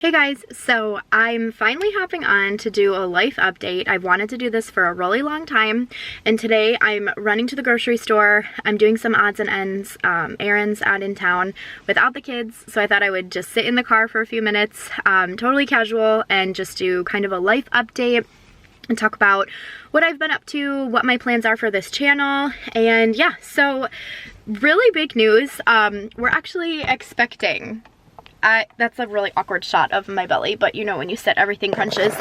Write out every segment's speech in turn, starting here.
Hey guys, so I'm finally hopping on to do a life update. I've wanted to do this for a really long time, and today I'm running to the grocery store. I'm doing some odds and ends errands out in town without the kids, so I thought I would just sit in the car for a few minutes, totally casual, and just do kind of a life update and talk about what I've been up to, what my plans are for this channel, and yeah, so really big news. We're actually expecting. That's a really awkward shot of my belly, but you know when you sit, everything crunches.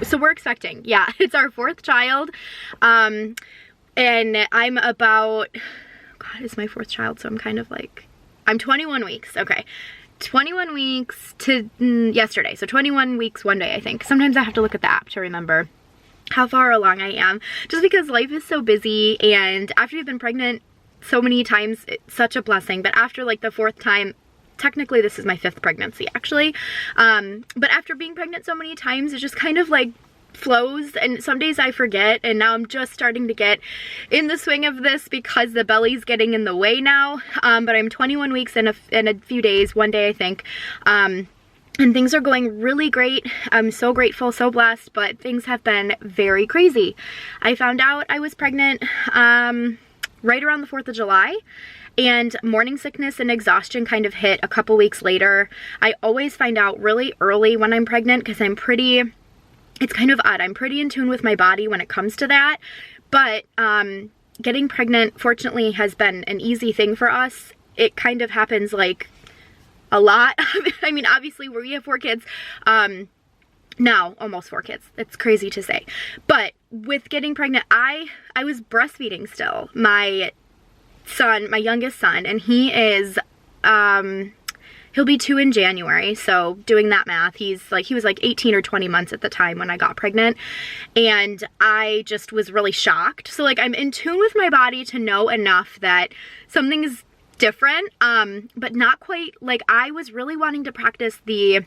So we're expecting, yeah, it's our fourth child. And I'm about, God, it's my fourth child, so I'm kind of like, I'm 21 weeks, okay. 21 weeks to yesterday, so 21 weeks one day, I think. Sometimes I have to look at the app to remember how far along I am, just because life is so busy, and after you've been pregnant so many times, it's such a blessing, but after like the fourth time, technically this is my fifth pregnancy actually, but after being pregnant so many times, it just kind of like flows, and some days I forget, and now I'm just starting to get in the swing of this because the belly's getting in the way now, but I'm 21 weeks in a few days, one day I think, and things are going really great. I'm so grateful, so blessed, but things have been very crazy. I found out I was pregnant right around the 4th of July. And morning sickness and exhaustion kind of hit a couple weeks later. I always find out really early when I'm pregnant because it's kind of odd. I'm pretty in tune with my body when it comes to that. But getting pregnant, fortunately, has been an easy thing for us. It kind of happens like a lot. I mean, obviously, we have 4 kids. Now, almost 4 kids. It's crazy to say. But with getting pregnant, I was breastfeeding still. My son, my youngest son, and he is he'll be 2 in January, so doing that math, he was like 18 or 20 months at the time when I got pregnant, and I just was really shocked. So like, I'm in tune with my body to know enough that something's different, but not quite. Like, I was really wanting to practice the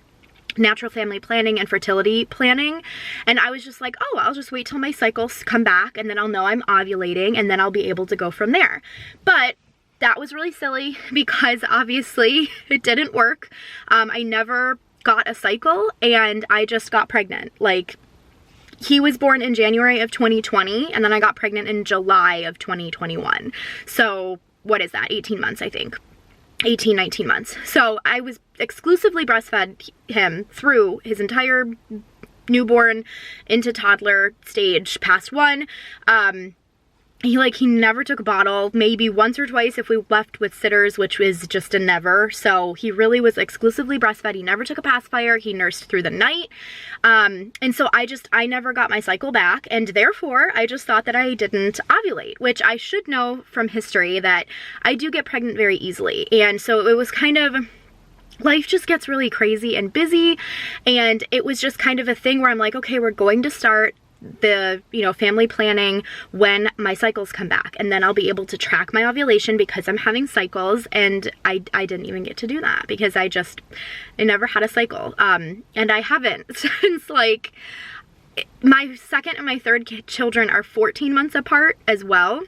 natural family planning and fertility planning, and I was just like, oh, I'll just wait till my cycles come back and then I'll know I'm ovulating and then I'll be able to go from there. But that was really silly because obviously it didn't work. I never got a cycle and I just got pregnant. Like, he was born in January of 2020 and then I got pregnant in July of 2021. So what is that? 18 months, I think. 18, 19 months. So I was exclusively breastfed him through his entire newborn into toddler stage past 1. He never took a bottle, maybe once or twice if we left with sitters, which was just a never. So he really was exclusively breastfed. He never took a pacifier. He nursed through the night. And so I never got my cycle back, and therefore I just thought that I didn't ovulate, which I should know from history that I do get pregnant very easily. And so it was kind of, life just gets really crazy and busy, and it was just kind of a thing where I'm like, okay, we're going to start the family planning when my cycles come back, and then I'll be able to track my ovulation because I'm having cycles, and I didn't even get to do that because I never had a cycle, and I haven't since, like, my second and my third children are 14 months apart as well.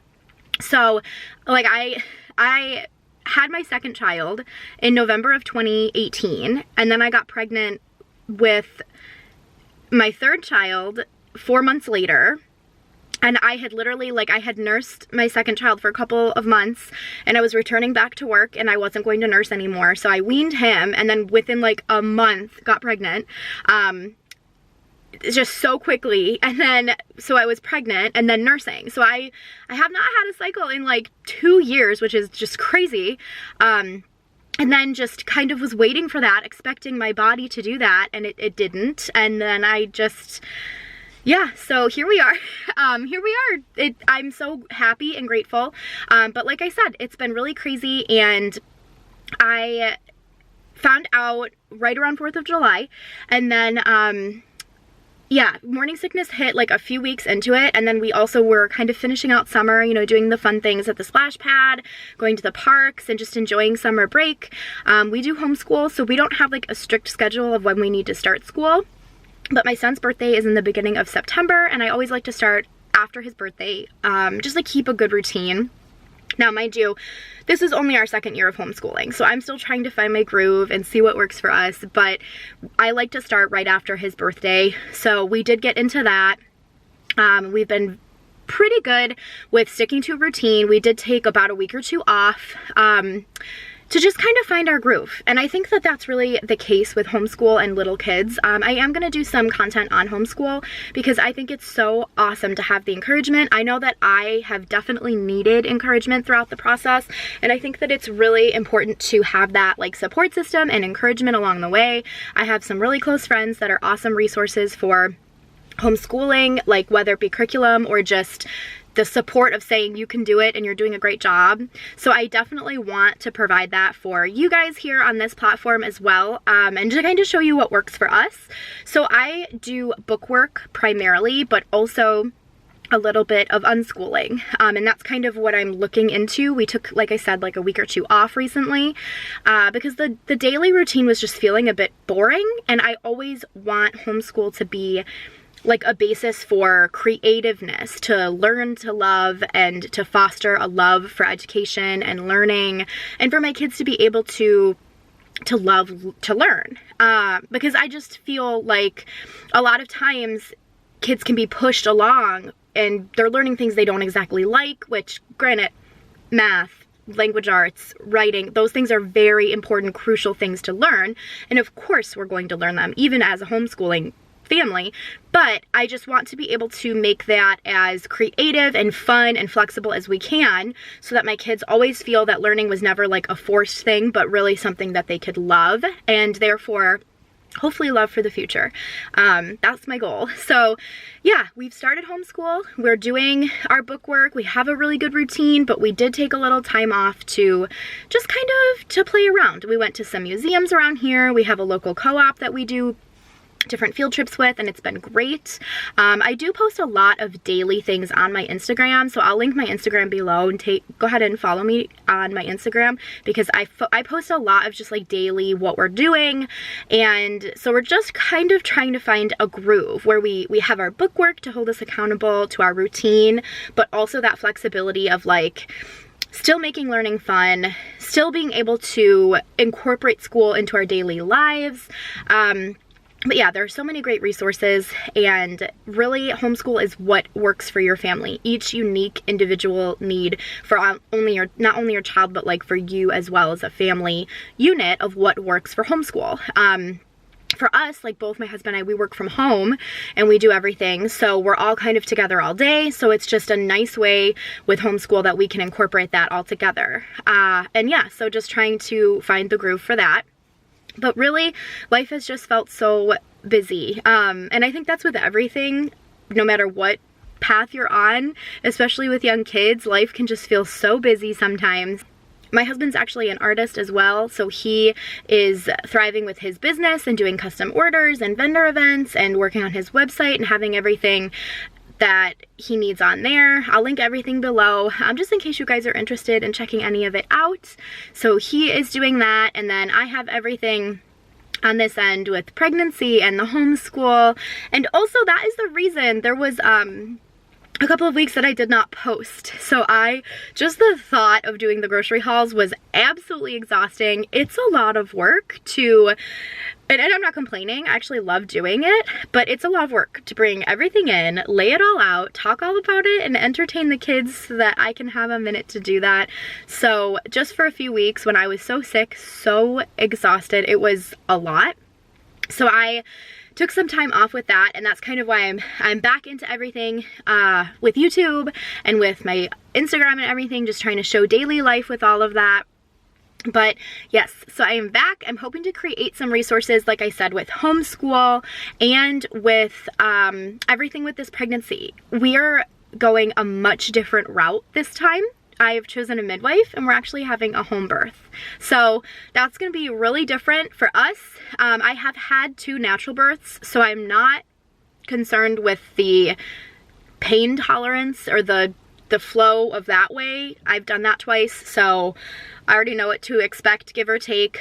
So like, I had my second child in November of 2018, and then I got pregnant with my third child 4 months later, and I had literally, like, I had nursed my second child for a couple of months, and I was returning back to work, and I wasn't going to nurse anymore, so I weaned him, and then within like a month got pregnant, just so quickly, and then so I was pregnant and then nursing. So I have not had a cycle in like 2 years, which is just crazy. And then just kind of was waiting for that, expecting my body to do that, and it didn't, and then I just, yeah, so here we are. I'm so happy and grateful. But like I said, it's been really crazy, and I found out right around 4th of July, and then, yeah, morning sickness hit like a few weeks into it, and then we also were kind of finishing out summer, doing the fun things at the splash pad, going to the parks, and just enjoying summer break. We do homeschool, so we don't have like a strict schedule of when we need to start school. But my son's birthday is in the beginning of September, and I always like to start after his birthday, just like keep a good routine. Now, mind you, this is only our second year of homeschooling, so I'm still trying to find my groove and see what works for us, but I like to start right after his birthday, so we did get into that. We've been pretty good with sticking to a routine. We did take about a week or two off to just kind of find our groove. And I think that that's really the case with homeschool and little kids. I am going to do some content on homeschool because I think it's so awesome to have the encouragement. I know that I have definitely needed encouragement throughout the process, and I think that it's really important to have that like support system and encouragement along the way. I have some really close friends that are awesome resources for homeschooling, like whether it be curriculum or just the support of saying you can do it and you're doing a great job. So I definitely want to provide that for you guys here on this platform as well, and to kind of show you what works for us. So I do bookwork primarily, but also a little bit of unschooling, and that's kind of what I'm looking into. We took, like I said, like a week or two off recently because the daily routine was just feeling a bit boring, and I always want homeschool to be like a basis for creativeness, to learn to love and to foster a love for education and learning, and for my kids to be able to love to learn, because I just feel like a lot of times kids can be pushed along and they're learning things they don't exactly like, which granted, math, language arts, writing, those things are very important, crucial things to learn, and of course we're going to learn them even as a homeschooling family, but I just want to be able to make that as creative and fun and flexible as we can, so that my kids always feel that learning was never like a forced thing, but really something that they could love, and therefore hopefully love for the future. That's my goal. So yeah, we've started homeschool. We're doing our bookwork. We have a really good routine, but we did take a little time off to just kind of to play around. We went to some museums around here. We have a local co-op that we do different field trips with, and it's been great. I do post a lot of daily things on my Instagram, so I'll link my Instagram below, and go ahead and follow me on my Instagram, because I post a lot of just like daily what we're doing, and so we're just kind of trying to find a groove where we have our bookwork to hold us accountable to our routine, but also that flexibility of like still making learning fun, still being able to incorporate school into our daily lives. But yeah, there are so many great resources, and really homeschool is what works for your family. Each unique individual need for not only your child, but like for you as well as a family unit of what works for homeschool. For us, like both my husband and I, we work from home and we do everything, so we're all kind of together all day, so it's just a nice way with homeschool that we can incorporate that all together. And yeah, so just trying to find the groove for that. But really, life has just felt so busy, and I think that's with everything, no matter what path you're on, especially with young kids. Life can just feel so busy sometimes. My husband's actually an artist as well, so he is thriving with his business and doing custom orders and vendor events and working on his website and having everything that he needs on there. I'll link everything below, just in case you guys are interested in checking any of it out. So he is doing that, and then I have everything on this end with pregnancy and the homeschool, and also that is the reason there was a couple of weeks that I did not post. So just the thought of doing the grocery hauls was absolutely exhausting. It's a lot of work and I'm not complaining, I actually love doing it, but it's a lot of work to bring everything in, lay it all out, talk all about it, and entertain the kids so that I can have a minute to do that. So just for a few weeks when I was so sick, so exhausted, it was a lot. So I took some time off with that, and that's kind of why I'm back into everything with YouTube and with my Instagram and everything, just trying to show daily life with all of that. But yes, so I am back. I'm hoping to create some resources, like I said, with homeschool and with everything with this pregnancy. We are going a much different route this time. I have chosen a midwife, and we're actually having a home birth. So that's going to be really different for us. I have had 2 natural births, so I'm not concerned with the pain tolerance or the flow of that way. I've done that twice, so I already know what to expect, give or take.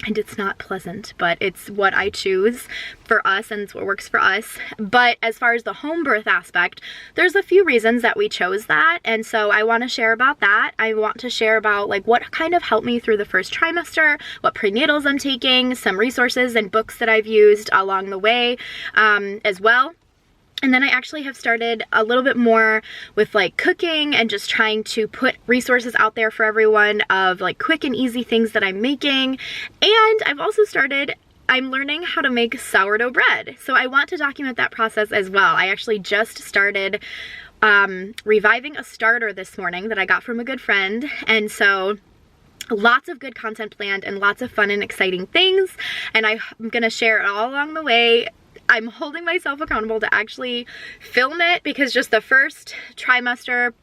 and it's not pleasant, but it's what I choose for us and it's what works for us. But as far as the home birth aspect, there's a few reasons that we chose that, and so I want to share about that. I want to share about like what kind of helped me through the first trimester, what prenatals I'm taking, some resources and books that I've used along the way as well. And then I actually have started a little bit more with like cooking and just trying to put resources out there for everyone of like quick and easy things that I'm making. And I've also started, I'm learning how to make sourdough bread. So I want to document that process as well. I actually just started reviving a starter this morning that I got from a good friend. And so lots of good content planned and lots of fun and exciting things. And I'm gonna share it all along the way. I'm holding myself accountable to actually film it because just the first trimester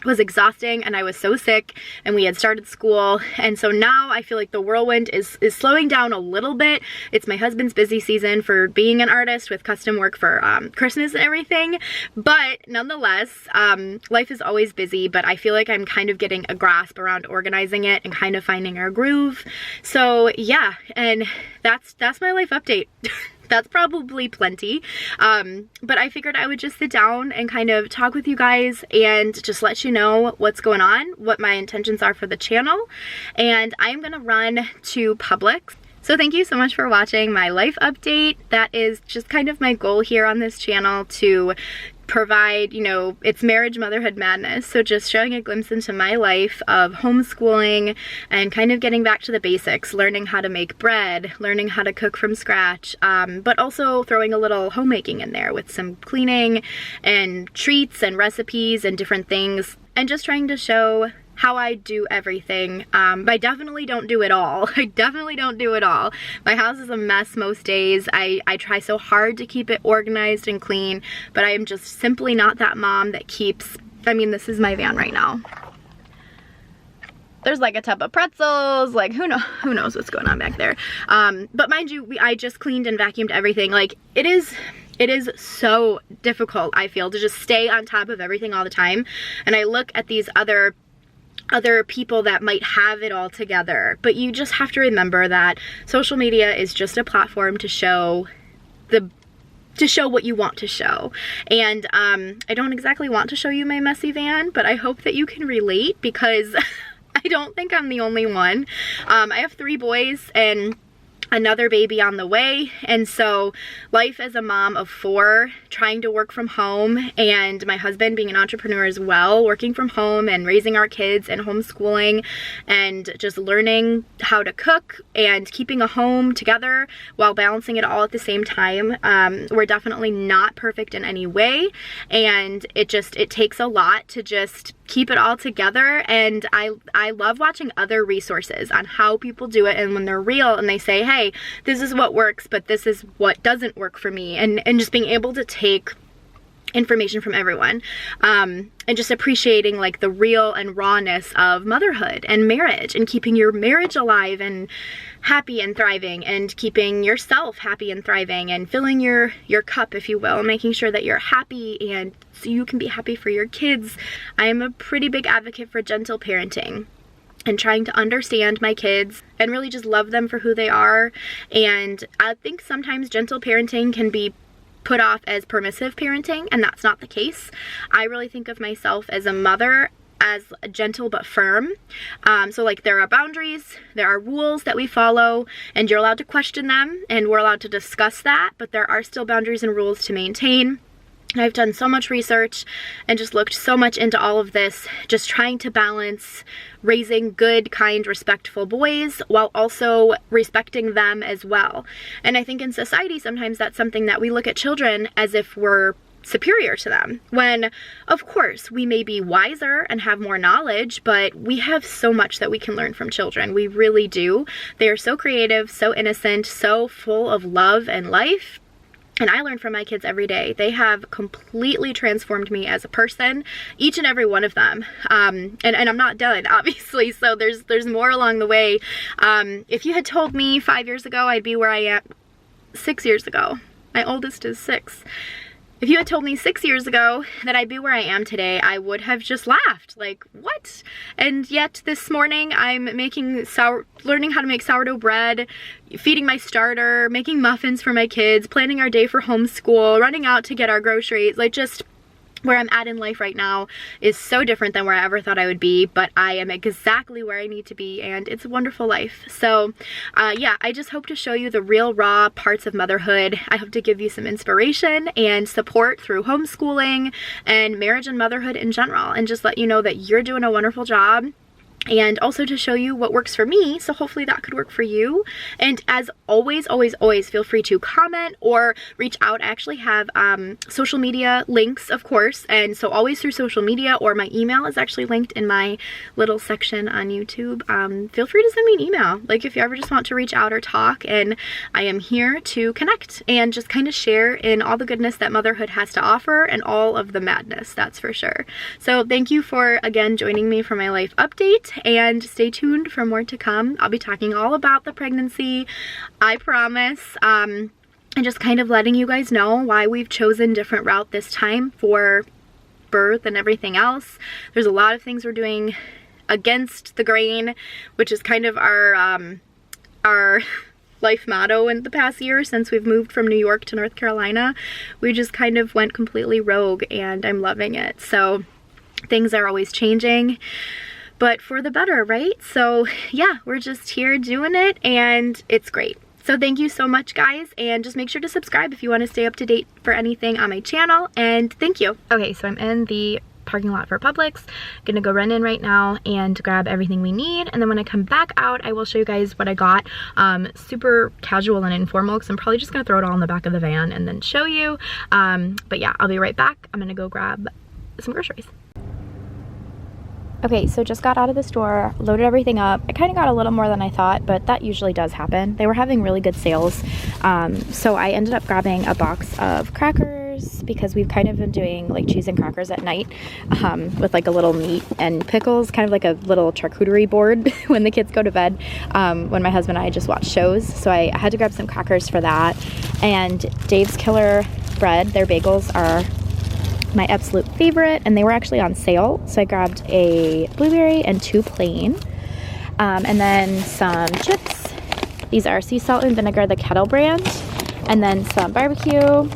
was exhausting and I was so sick and we had started school, and so now I feel like the whirlwind is slowing down a little bit. It's my husband's busy season for being an artist with custom work for Christmas and everything, but nonetheless life is always busy, but I feel like I'm kind of getting a grasp around organizing it and kind of finding our groove. So yeah, and that's my life update. That's probably plenty, but I figured I would just sit down and kind of talk with you guys and just let you know what's going on, what my intentions are for the channel, and I'm gonna run to Publix. So thank you so much for watching my life update. That is just kind of my goal here on this channel, to provide, you know, it's marriage, motherhood madness. So just showing a glimpse into my life of homeschooling and kind of getting back to the basics, learning how to make bread, learning how to cook from scratch, but also throwing a little homemaking in there with some cleaning and treats and recipes and different things, and just trying to show how I do everything. But I definitely don't do it all. I definitely don't do it all. My house is a mess most days. I try so hard to keep it organized and clean, but I am just simply not that mom that keeps, I mean, this is my van right now. There's like a tub of pretzels, like who knows what's going on back there. But mind you, I just cleaned and vacuumed everything. Like it is so difficult, I feel, to just stay on top of everything all the time. And I look at these other people that might have it all together, but you just have to remember that social media is just a platform to show what you want to show. And I don't exactly want to show you my messy van, but I hope that you can relate, because I don't think I'm the only one. I have 3 boys and another baby on the way, and so life as a mom of 4, trying to work from home, and my husband being an entrepreneur as well, working from home and raising our kids and homeschooling and just learning how to cook and keeping a home together while balancing it all at the same time. We're definitely not perfect in any way, and it takes a lot to just keep it all together. And I love watching other resources on how people do it, and when they're real and they say, hey, this is what works, but this is what doesn't work for me, and just being able to take information from everyone, and just appreciating like the real and rawness of motherhood and marriage, and keeping your marriage alive and happy and thriving, and keeping yourself happy and thriving, and filling your cup, if you will, making sure that you're happy and so you can be happy for your kids. I am a pretty big advocate for gentle parenting and trying to understand my kids and really just love them for who they are. And I think sometimes gentle parenting can be put off as permissive parenting, and that's not the case. I really think of myself as a mother as gentle but firm. So like there are boundaries, there are rules that we follow, and you're allowed to question them, and we're allowed to discuss that, but there are still boundaries and rules to maintain. I've done so much research and just looked so much into all of this, just trying to balance raising good, kind, respectful boys while also respecting them as well. And I think in society sometimes that's something that we look at children as if we're superior to them, when of course we may be wiser and have more knowledge, but we have so much that we can learn from children. We really do. They are so creative, so innocent, so full of love and life. And I learn from my kids every day. They have completely transformed me as a person, each and every one of them. And I'm not done, obviously, so there's more along the way. If you had told me 5 years ago I'd be where I am 6 years ago, my oldest is 6, If you had told me 6 years ago that I'd be where I am today, I would have just laughed. Like, what? And yet this morning I'm learning how to make sourdough bread, feeding my starter, making muffins for my kids, planning our day for homeschool, running out to get our groceries. Like, just where I'm at in life right now is so different than where I ever thought I would be, but I am exactly where I need to be, and it's a wonderful life. So yeah, I just hope to show you the real raw parts of motherhood. I hope to give you some inspiration and support through homeschooling and marriage and motherhood in general, and just let you know that you're doing a wonderful job. And also to show you what works for me, so hopefully that could work for you. And as always, always, always, feel free to comment or reach out. I actually have social media links, of course, and so always through social media, or my email is actually linked in my little section on YouTube. Feel free to send me an email, like if you ever just want to reach out or talk, and I am here to connect and just kind of share in all the goodness that motherhood has to offer and all of the madness, that's for sure. So thank you for, again, joining me for my life update. And stay tuned for more to come. I'll be talking all about the pregnancy, I promise, and just kind of letting you guys know why we've chosen different route this time for birth and everything else. There's a lot of things we're doing against the grain, which is kind of our life motto in the past year since we've moved from New York to North Carolina. We just kind of went completely rogue, and I'm loving it. So things are always changing, but for the better, right? So yeah, we're just here doing it, and it's great. So thank you so much, guys, and just make sure to subscribe if you want to stay up to date for anything on my channel, and thank you. Okay, so I'm in the parking lot for Publix. Gonna go run in right now and grab everything we need, and then when I come back out, I will show you guys what I got. Super casual and informal, because I'm probably just gonna throw it all in the back of the van and then show you. But yeah, I'll be right back. I'm gonna go grab some groceries. Okay, so just got out of the store, loaded everything up. I kind of got a little more than I thought, but that usually does happen. They were having really good sales. So I ended up grabbing a box of crackers, because we've kind of been doing like cheese and crackers at night with like a little meat and pickles, kind of like a little charcuterie board when the kids go to bed, when my husband and I just watch shows. So I had to grab some crackers for that. And Dave's Killer Bread, their bagels are my absolute favorite, and they were actually on sale, so I grabbed a blueberry and 2 plain, and then some chips. These are sea salt and vinegar, the Kettle brand, and then some barbecue,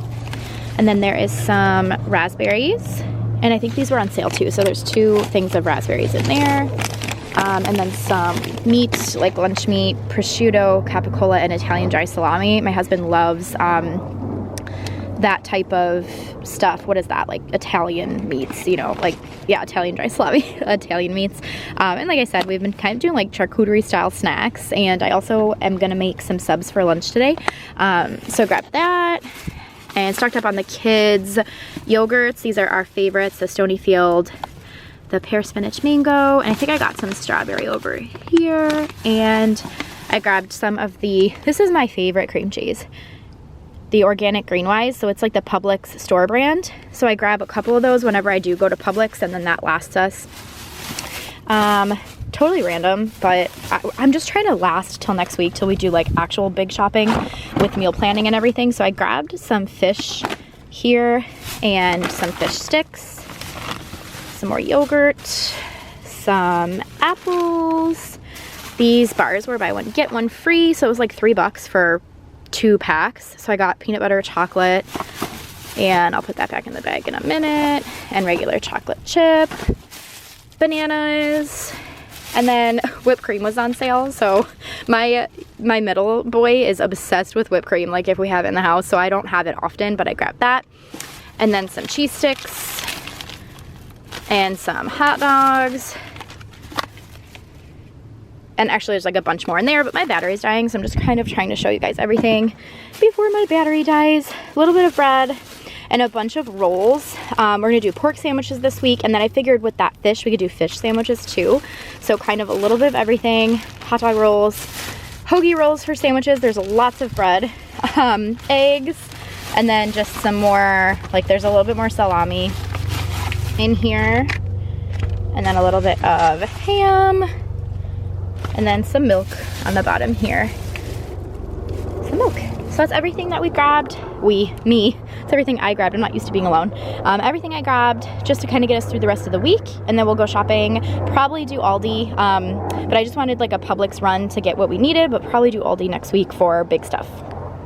and then there is some raspberries, and I think these were on sale too, so there's 2 things of raspberries in there, and then some meat, like lunch meat, prosciutto, capicola, and Italian dry salami. My husband loves that type of stuff. What is that? Like Italian meats, you know, like, yeah, Italian dry salami, Italian meats. And like I said, we've been kind of doing like charcuterie style snacks, and I also am gonna make some subs for lunch today. So grab that, and stocked up on the kids' yogurts. These are our favorites, the Stonyfield, the pear spinach mango, and I think I got some strawberry over here, and I grabbed some of this is my favorite cream cheese, the organic Greenwise, so it's like the Publix store brand. So I grab a couple of those whenever I do go to Publix, and then that lasts us. Totally random, but I'm just trying to last till next week, till we do like actual big shopping with meal planning and everything. So I grabbed some fish here and some fish sticks, some more yogurt, some apples. These bars were buy one get one free, so it was like $3 for 2 packs. So I got peanut butter chocolate, and I'll put that back in the bag in a minute, and regular chocolate chip, bananas, and then whipped cream was on sale. So my middle boy is obsessed with whipped cream, like if we have it in the house, so I don't have it often, but I grabbed that, and then some cheese sticks and some hot dogs. And actually there's like a bunch more in there, but my battery's dying, so I'm just kind of trying to show you guys everything before my battery dies. A little bit of bread and a bunch of rolls. We're gonna do pork sandwiches this week, and then I figured with that fish, we could do fish sandwiches too. So kind of a little bit of everything. Hot dog rolls, hoagie rolls for sandwiches. There's lots of bread, eggs, and then just some more, like there's a little bit more salami in here, and then a little bit of ham, and then some milk on the bottom here. Some milk. that's everything that we grabbed. It's everything I grabbed. I'm not used to being alone. Everything I grabbed just to kind of get us through the rest of the week, and then we'll go shopping, probably do Aldi, but I just wanted like a Publix run to get what we needed, but probably do Aldi next week for big stuff.